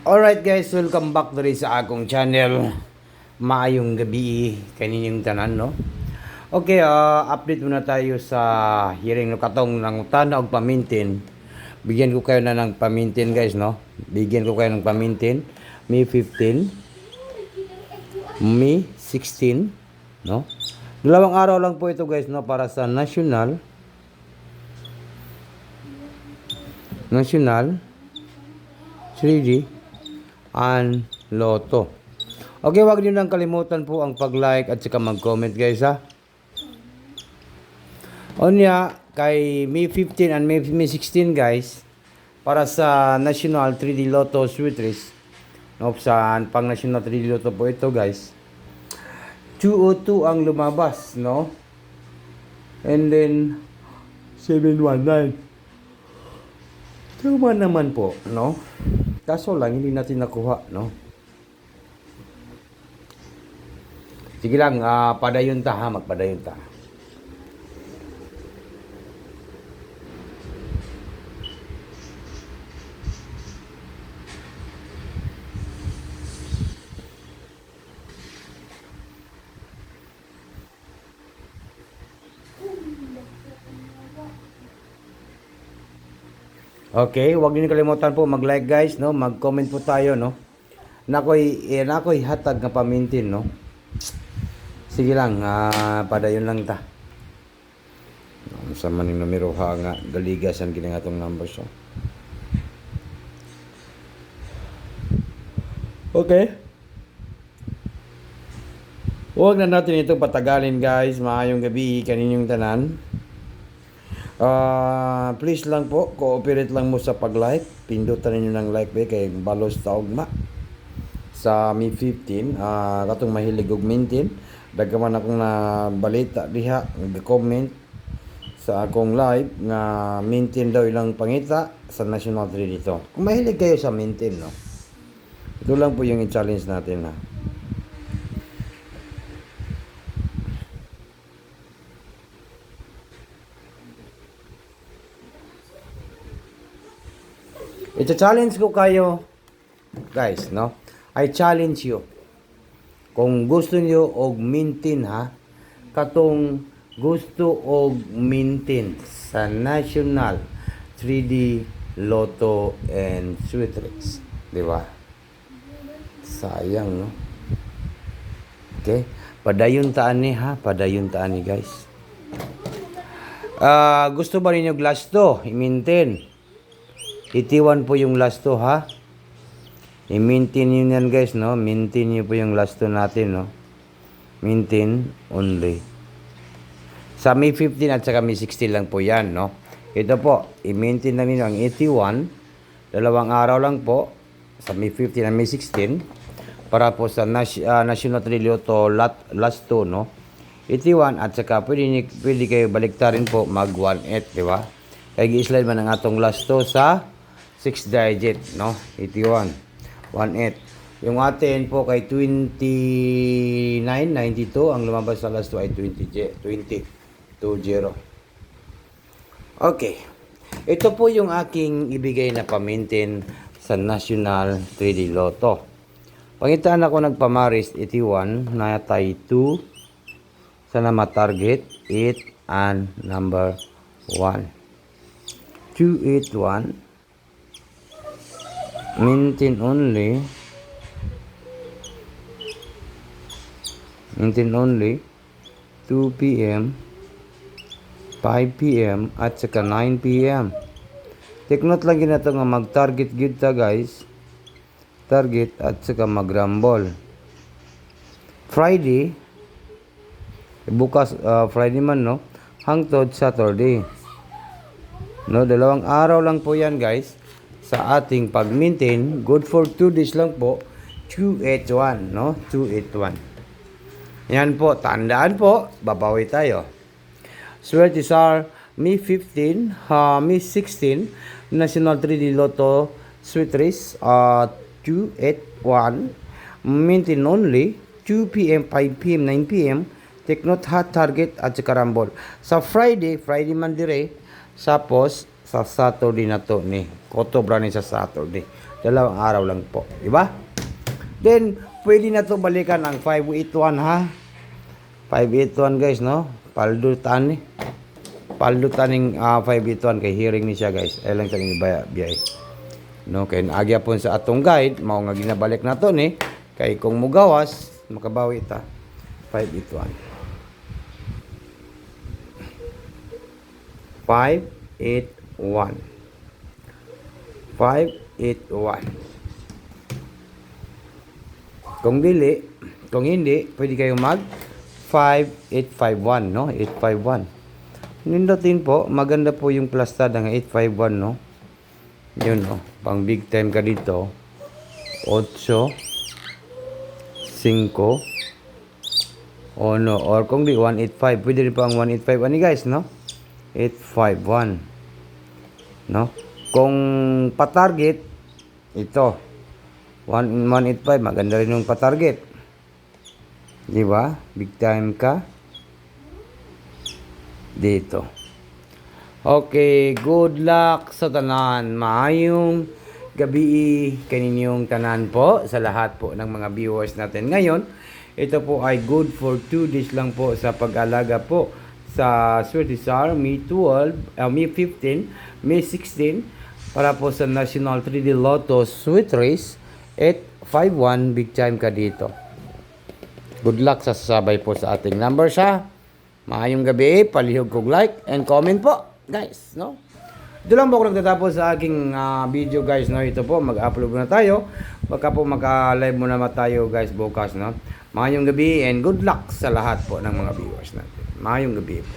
Alright guys, welcome back diri sa akong channel. Maayong gabi kaninyong tanan, no? Okay, update muna tayo sa hearing no katong ng tana og pamintin. Bigyan ko kayo na ng pamintin guys, no? Bigyan ko kayo ng pamintin. May 15, May 16, no? Dalawang araw lang po ito guys, no? Para sa National 3D and Lotto. Okay, wag niyo nang kalimutan po ang pag-like at saka mag-comment guys ha. Onya, kay May 15 and May 16 guys, para sa National 3D Lotto Sweet Race. No, sa pang National 3D Lotto po ito guys. 202 ang lumabas, no? And then 719. Tama naman po, no? Kaso lang, hindi natin nakuha, no? Sige lang, padayon ta ha, magpadayon ta. Okay, huwag niyo kalimutan po mag-like guys, no? Mag-comment po tayo, no? Nakoy hatag nga pamintin, no? Sige lang, padayon lang ta. Sa maning numero ha nga galigasan kini nga tong numbers, so. Okay. Huwag na natin itong patagalin guys. Maayong gabi kaninyong tanan. Please lang po, cooperate lang mo sa pag-like. Pindutan ninyo ng like ba kay balos ta ugma. Sa May 15, katong mahilig og maintain. Dagkaman akong na balita diha, nag-comment sa akong live nga maintain daw ilang pangita sa National 3 dito. Kung mahilig kayo sa maintain, no? Ito lang po yung i-challenge natin, ha. I-challenge ko kayo, guys, no? I challenge you. Kung gusto niyo og maintain ha, katong gusto og maintain sa National 3D Lotto and Sweet Race, di ba? Sayang, no? Okay? Padayon taan ni ha, padayon taan ni guys. Gusto ba ninyo glass to? I-maintain. 81 po yung last to ha. I-maintain nyo yan guys, no? Maintain nyo po yung last to natin, no? Maintain only. Sa May 15 at saka May 16 lang po yan, no? Ito po, i-maintain namin ang 81. Dalawang araw lang po. Sa May 15 at May 16. Para po sa National 3D Lotto last to, no? 81 at saka pwede kayo baliktarin po mag 18, di ba? Kaya gi-slide man ang atong last to sa 6 digit, no? 81, 18. Yung atin po kay 29.92, ang lumabas sa last to ay 20. Okay. Ito po yung aking ibigay na pamintin sa National 3D Lotto. Pangitaan ako nagpamaris 81, natay 2, sana ma-target 8 and number 1. 281. Maintain only 2 p.m. 5 p.m. at saka 9 p.m. Take note lang gina to nga mag-target gid ta guys. Target at saka mag-rumble. Friday bukas Friday man, no? Hangtod Saturday. No, dalawang araw lang po yan guys. Sa ating pag-maintain, good for 2 days lang po, 281, no? 281. Yan po, tandaan po, babawi tayo. Swerte sa May 15, May 16, National 3D Lotto Sweet Race, 281, maintain only, 2 p.m., 5 p.m., 9 p.m., take note hot target at saka rumble. Sa Friday man dire, sapos, sa Saturday na to ni. Kotobra ni sa Saturday. Dalawang araw lang po. Diba? Then, pwede na to balikan ang 581 ha. 581 guys, no? Paldutan ni. Paldutan ng 581 kay hearing ni siya guys. Ay lang sa inyo biyay. No, kay naagya po sa atong guide, mao nga ginabalik na to ni. Kay kung mugawas, makabawi ta. 581. 581. 581. Kung dili, kung hindi, pwede kayong mag 5851, no? 851. Nindatin po, maganda po yung plastada ng 851, no? Yun, no? Pang big time ka dito. 8, 5, o no, or kung di 185, pwede rin po ang 185. Ano guys, no? 851. No? Kung pa-target, ito. 185, maganda rin yung pa-target. Di ba? Big time ka. Dito. Okay, good luck sa tanan. Maayong gabi kaninyong tanan po sa lahat po ng mga viewers natin ngayon. Ito po ay good for 2 days lang po sa pag-alaga po sa Sweetisar, May 12, May 15, May 16 para po sa National 3D Lotto Sweet Race 851 big time ka dito. Good luck sa sasabay po sa ating numbers ha. Maayong gabi, palihog kog like and comment po guys, no? Ito lang po ako nagtatapos sa aking video guys, no? Ito po, mag-upload na tayo. Baka po maka-live muna tayo guys bukas, no? Maayong gabi and good luck sa lahat po ng mga viewers natin. Maayong gabi po.